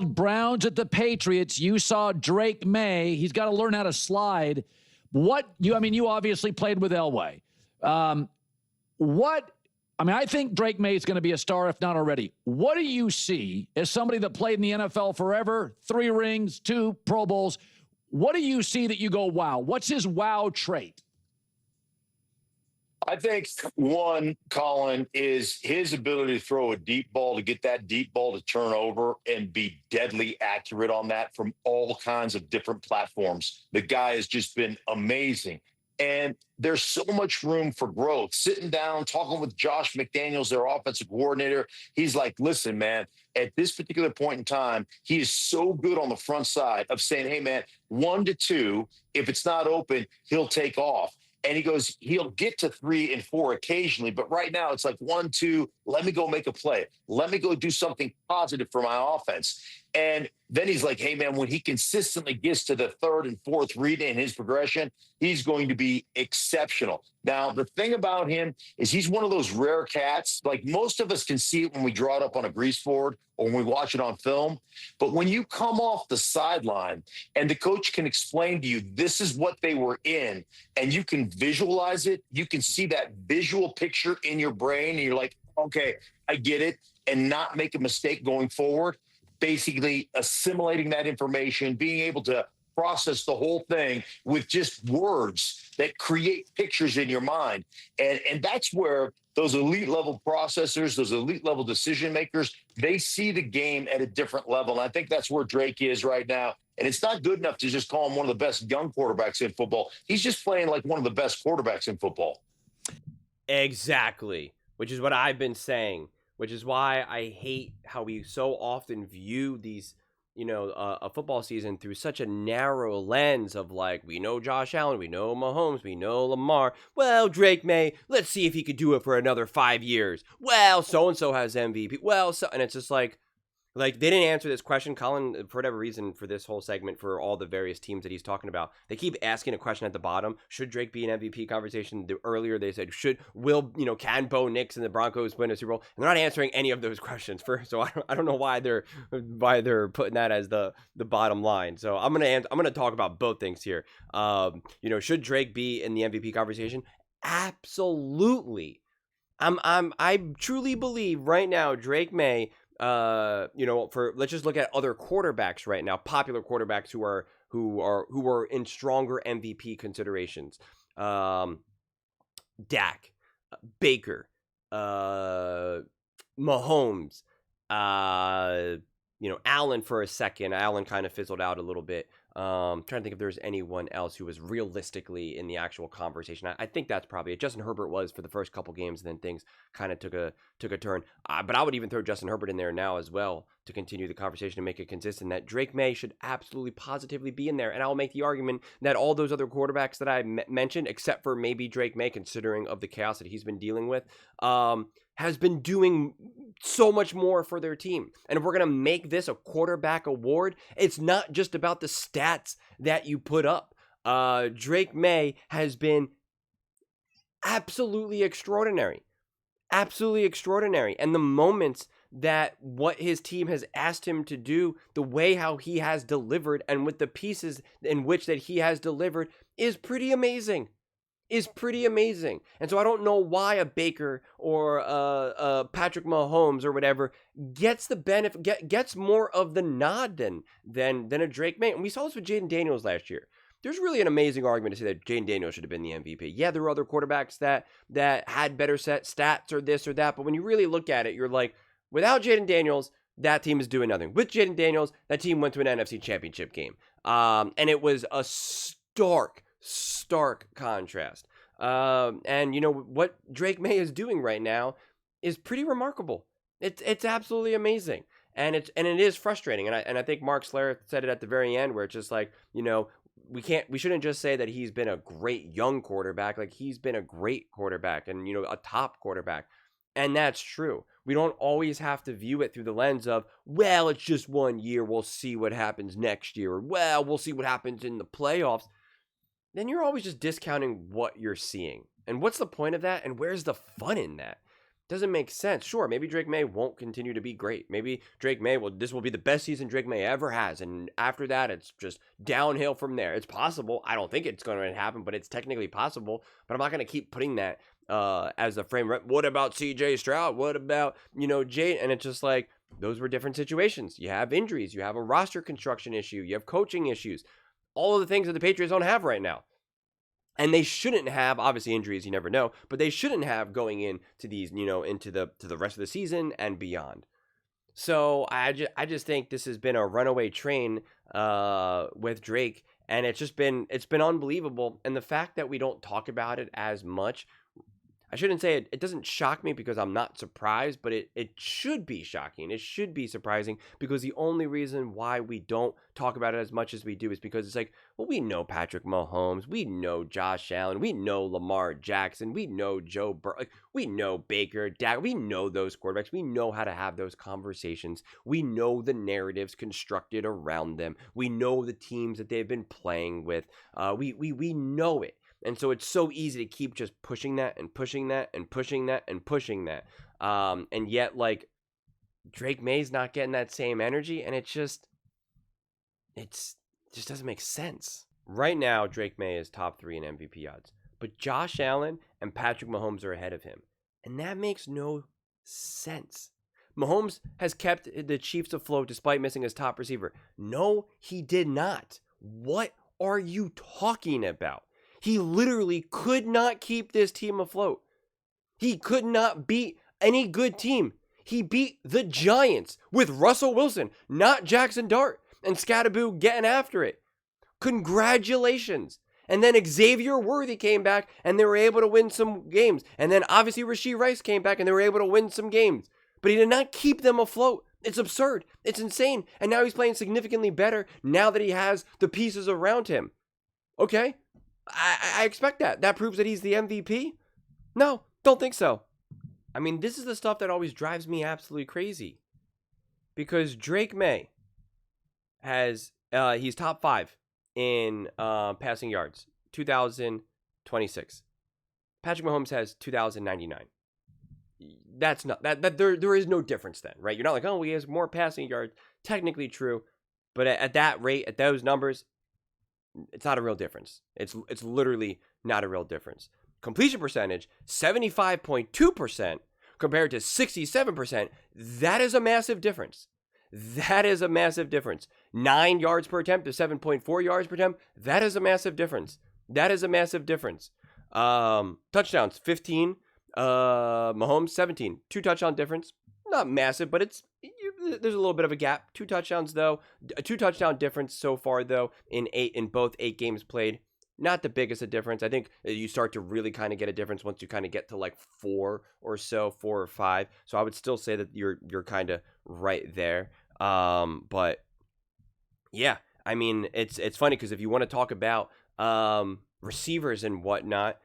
Browns at the Patriots. You saw Drake Maye. He's got to learn how to slide. You obviously played with Elway. I think Drake Maye is going to be a star, if not already. What do you see as somebody that played in the NFL forever, 3 rings, 2 Pro Bowls? What do you see that you go, wow? What's his wow trait? I think one, Colin, is his ability to throw a deep ball, to get that deep ball to turn over and be deadly accurate on that from all kinds of different platforms. The guy has just been amazing. And there's so much room for growth. Sitting down, talking with Josh McDaniels, their offensive coordinator, he's like, listen, man, at this particular point in time, he is so good on the front side of saying, hey, man, 1 to 2, if it's not open, he'll take off. And he goes, he'll get to 3 and 4 occasionally. But right now it's like 1, 2, let me go make a play. Let me go do something positive for my offense. And then he's like, hey, man, when he consistently gets to the 3rd and 4th read in his progression, he's going to be exceptional. Now, the thing about him is he's one of those rare cats. Like most of us can see it when we draw it up on a grease board or when we watch it on film. But when you come off the sideline and the coach can explain to you, this is what they were in, and you can visualize it, you can see that visual picture in your brain, and you're like, okay, I get it, and not make a mistake going forward. Basically assimilating that information, being able to process the whole thing with just words that create pictures in your mind. And that's where those elite level processors, those elite level decision makers, they see the game at a different level. And I think that's where Drake is right now. And it's not good enough to just call him one of the best young quarterbacks in football. He's just playing like one of the best quarterbacks in football. Exactly, which is what I've been saying. Which is why I hate how we so often view these, a football season through such a narrow lens of like, we know Josh Allen, we know Mahomes, we know Lamar. Well, Drake Maye, let's see if he could do it for another 5 years. Well, so-and-so has MVP. And it's just like they didn't answer this question. Colin, for whatever reason, for this whole segment, for all the various teams that he's talking about, they keep asking a question at the bottom. Should Drake be an MVP conversation? Earlier they said, can Bo Nix and the Broncos win a Super Bowl? And they're not answering any of those questions. So I don't know why they're putting that as the bottom line. So I'm gonna talk about both things here. Should Drake be in the MVP conversation? Absolutely. I truly believe right now Drake Maye. Let's just look at other quarterbacks right now, popular quarterbacks who are in stronger MVP considerations. Dak, Baker, Mahomes, Allen for a second. Allen kind of fizzled out a little bit. Trying to think if there's anyone else who was realistically in the actual conversation. I think that's probably it. Justin Herbert was for the first couple games, and then things kind of took a turn. But I would even throw Justin Herbert in there now as well to continue the conversation and make it consistent that Drake Maye should absolutely positively be in there. And I'll make the argument that all those other quarterbacks that I mentioned, except for maybe Drake Maye, considering of the chaos that he's been dealing with, has been doing so much more for their team. And if we're going to make this a quarterback award, it's not just about the stats that you put up. Drake Maye has been absolutely extraordinary. Absolutely extraordinary. And the moments that what his team has asked him to do, the way how he has delivered, and with the pieces in which that he has delivered is pretty amazing. And so I don't know why a Baker or a Patrick Mahomes or whatever gets the benefit, gets more of the nod than a Drake Maye. And we saw this with Jaden Daniels last year. There's really an amazing argument to say that Jaden Daniels should have been the MVP. Yeah, there were other quarterbacks that had better set stats or this or that, but when you really look at it, you're like, without Jaden Daniels, that team is doing nothing. With Jaden Daniels, that team went to an NFC Championship game. And it was a stark contrast. And what Drake Maye is doing right now is pretty remarkable. It's absolutely amazing. And it is frustrating. And I think Mark Slayer said it at the very end, where it's just like, we shouldn't just say that he's been a great young quarterback. Like, he's been a great quarterback and, a top quarterback. And that's true. We don't always have to view it through the lens of, well, it's just 1 year. We'll see what happens next year. Or, well, we'll see what happens in the playoffs. Then you're always just discounting what you're seeing. And what's the point of that? And where's the fun in that? Doesn't make sense. Sure, maybe Drake Maye won't continue to be great. Maybe Drake Maye this will be the best season Drake Maye ever has. And after that, it's just downhill from there. It's possible. I don't think it's going to happen, but it's technically possible. But I'm not going to keep putting that as a frame. What about CJ Stroud? What about, Jay? And it's just like, those were different situations. You have injuries. You have a roster construction issue. You have coaching issues. All of the things that the Patriots don't have right now. And they shouldn't have, obviously injuries, you never know, but they shouldn't have going into these, into the rest of the season and beyond. So I just think this has been a runaway train with Drake, and it's been unbelievable. And the fact that we don't talk about it as much, I shouldn't say it doesn't shock me because I'm not surprised, but it should be shocking. It should be surprising because the only reason why we don't talk about it as much as we do is because it's like, well, we know Patrick Mahomes, we know Josh Allen, we know Lamar Jackson, we know Joe Burrow, we know Baker, Dak, we know those quarterbacks, we know how to have those conversations, we know the narratives constructed around them, we know the teams that they've been playing with, we know it. And so it's so easy to keep just pushing that and pushing that and pushing that and pushing that. And yet, like, Drake Maye's not getting that same energy, and it just doesn't make sense. Right now, Drake Maye is top 3 in MVP odds. But Josh Allen and Patrick Mahomes are ahead of him. And that makes no sense. Mahomes has kept the Chiefs afloat despite missing his top receiver. No, he did not. What are you talking about? He literally could not keep this team afloat. He could not beat any good team. He beat the Giants with Russell Wilson, not Jackson Dart, and Scatterboo getting after it. Congratulations. And then Xavier Worthy came back and they were able to win some games. And then obviously Rashee Rice came back and they were able to win some games. But he did not keep them afloat. It's absurd. It's insane. And now he's playing significantly better now that he has the pieces around him. Okay? I expect that. That proves that he's the MVP? No, don't think so. I mean, this is the stuff that always drives me absolutely crazy. Because Drake Maye he's top 5 in passing yards, 2,026. Patrick Mahomes has 2,099. That's not that there is no difference then, right? You're not like, oh, he has more passing yards. Technically true, but at that rate, at those numbers, it's not a real difference. It's literally not a real difference. Completion percentage, 75.2% compared to 67%. That is a massive difference. That is a massive difference. 9 yards per attempt to 7.4 yards per attempt. That is a massive difference. That is a massive difference. Touchdowns, 15. Mahomes, 17. 2 touchdown difference. Not massive, but there's a little bit of a gap. 2 touchdowns though. A 2 touchdown difference so far though in both 8 games played. Not the biggest a difference. I think you start to really kind of get a difference once you kind of get to like 4 or 5. So I would still say that you're kind of right there. But yeah, I mean it's funny because if you want to talk about receivers and whatnot,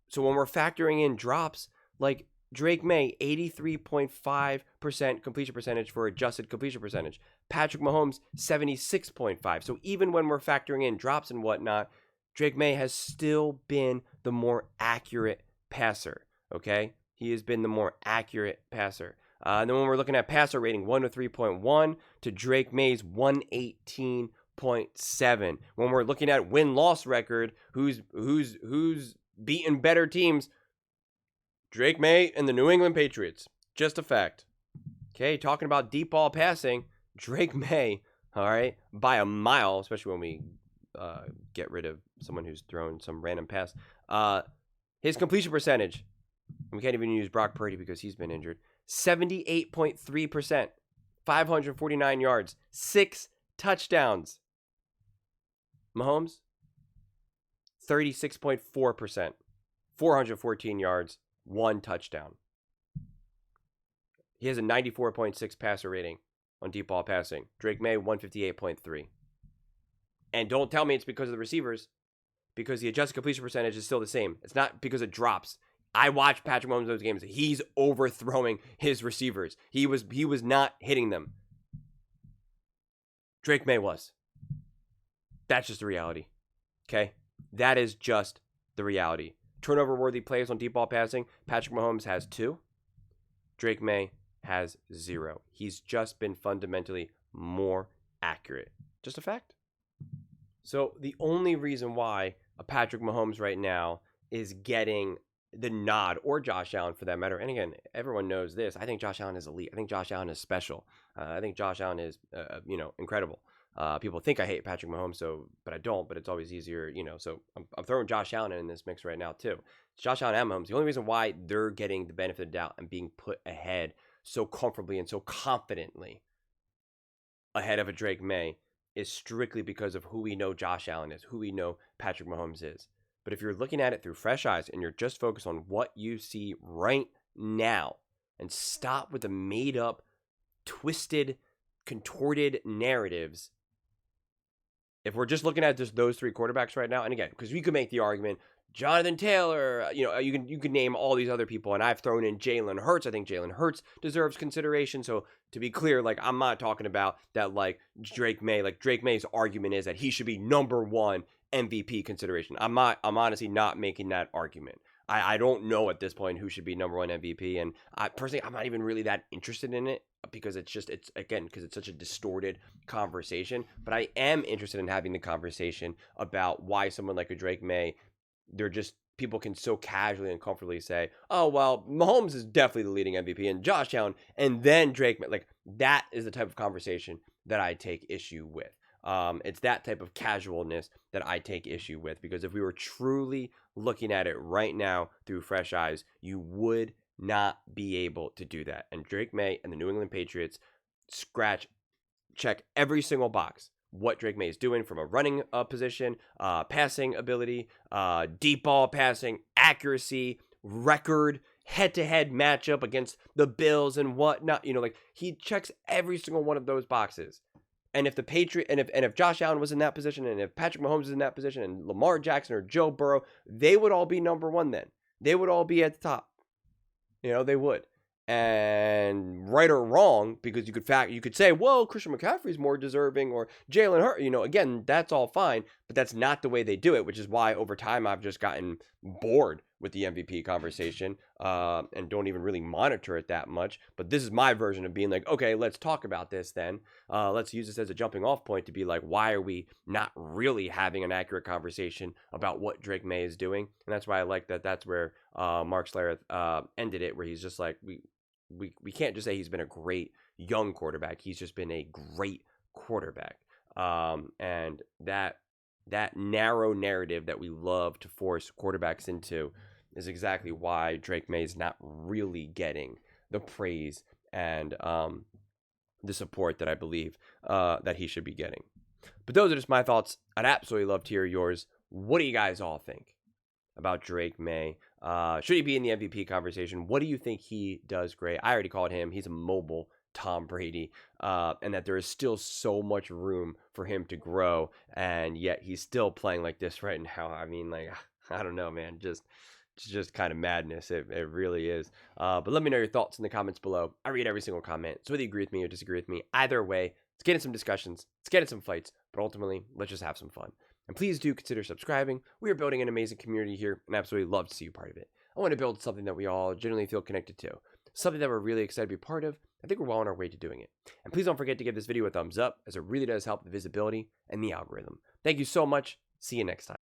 so when we're factoring in drops, like Drake Maye, 83.5% completion percentage for adjusted completion percentage. Patrick Mahomes, 76.5%. So even when we're factoring in drops and whatnot, Drake Maye has still been the more accurate passer, okay? He has been the more accurate passer. And then when we're looking at passer rating, 103.1 to Drake Maye's 118.7. When we're looking at win-loss record, who's beaten better teams, Drake Maye and the New England Patriots. Just a fact. Okay, talking about deep ball passing, Drake Maye, all right, by a mile, especially when we get rid of someone who's thrown some random pass. His completion percentage, we can't even use Brock Purdy because he's been injured, 78.3%, 549 yards, 6 touchdowns. Mahomes, 36.4%, 414 yards, 1 touchdown. He has a 94.6 passer rating on deep ball passing. Drake Maye, 158.3. And don't tell me it's because of the receivers, because the adjusted completion percentage is still the same. It's not because it drops. I watched Patrick Mahomes those games. He's overthrowing his receivers. He was not hitting them. Drake Maye was. That's just the reality. Okay? That is just the reality. Turnover-worthy plays on deep ball passing. Patrick Mahomes has 2. Drake Maye has 0. He's just been fundamentally more accurate. Just a fact. So the only reason why a Patrick Mahomes right now is getting the nod, or Josh Allen for that matter, and again, everyone knows this, I think Josh Allen is elite. I think Josh Allen is special. I think Josh Allen is, incredible. People think I hate Patrick Mahomes, but I don't. But it's always easier, So I'm throwing Josh Allen in this mix right now too. It's Josh Allen and Mahomes. The only reason why they're getting the benefit of the doubt and being put ahead so comfortably and so confidently ahead of a Drake Maye is strictly because of who we know Josh Allen is, who we know Patrick Mahomes is. But if you're looking at it through fresh eyes and you're just focused on what you see right now, and stop with the made up, twisted, contorted narratives. If we're just looking at just those 3 quarterbacks right now, and again, because we could make the argument, Jonathan Taylor, you can name all these other people, and I've thrown in Jalen Hurts. I think Jalen Hurts deserves consideration. So to be clear, I'm not talking about that Drake Maye. Drake Maye's argument is that he should be number 1 MVP consideration. I'm honestly not making that argument. I don't know at this point who should be number 1 MVP, and I'm not even really that interested in it because it's such a distorted conversation. But I am interested in having the conversation about why someone like a Drake Maye, people can so casually and comfortably say, oh, well, Mahomes is definitely the leading MVP and Josh Allen, and then Drake Maye. That is the type of conversation that I take issue with. It's that type of casualness that I take issue with, because if we were truly looking at it right now through fresh eyes, you would not be able to do that. And Drake Maye and the New England Patriots check every single box. What Drake Maye is doing from a running position, passing ability, deep ball passing, accuracy, record, head-to-head matchup against the Bills and whatnot. He checks every single one of those boxes. And if if Josh Allen was in that position, and if Patrick Mahomes is in that position, and Lamar Jackson or Joe Burrow, they would all be number 1 then. They would all be at the top. They would. And right or wrong, because you could say, well, Christian McCaffrey's more deserving, or Jalen Hurts, again, that's all fine, but that's not the way they do it, which is why over time I've just gotten bored with the MVP conversation, and don't even really monitor it that much. But this is my version of being like, okay, let's talk about this then. Let's use this as a jumping off point to be like, why are we not really having an accurate conversation about what Drake Maye is doing? And that's why I like that. That's where Mark Schlereth ended it, where he's just like, we can't just say he's been a great young quarterback. He's just been a great quarterback. And that narrow narrative that we love to force quarterbacks into is exactly why Drake Maye is not really getting the praise and the support that I believe that he should be getting. But those are just my thoughts. I'd absolutely love to hear yours. What do you guys all think about Drake Maye? Should he be in the MVP conversation? What do you think he does great? I already called him. He's a mobile Tom Brady, and that there is still so much room for him to grow, and yet he's still playing like this right now. I mean, I don't know, man. Just kind of madness. It really is. But let me know your thoughts in the comments below. I read every single comment. So whether you agree with me or disagree with me, either way, let's get in some discussions. Let's get in some fights. But ultimately, let's just have some fun. And please do consider subscribing. We are building an amazing community here, and absolutely love to see you part of it. I want to build something that we all genuinely feel connected to. Something that we're really excited to be part of. I think we're well on our way to doing it. And please don't forget to give this video a thumbs up, as it really does help the visibility and the algorithm. Thank you so much. See you next time.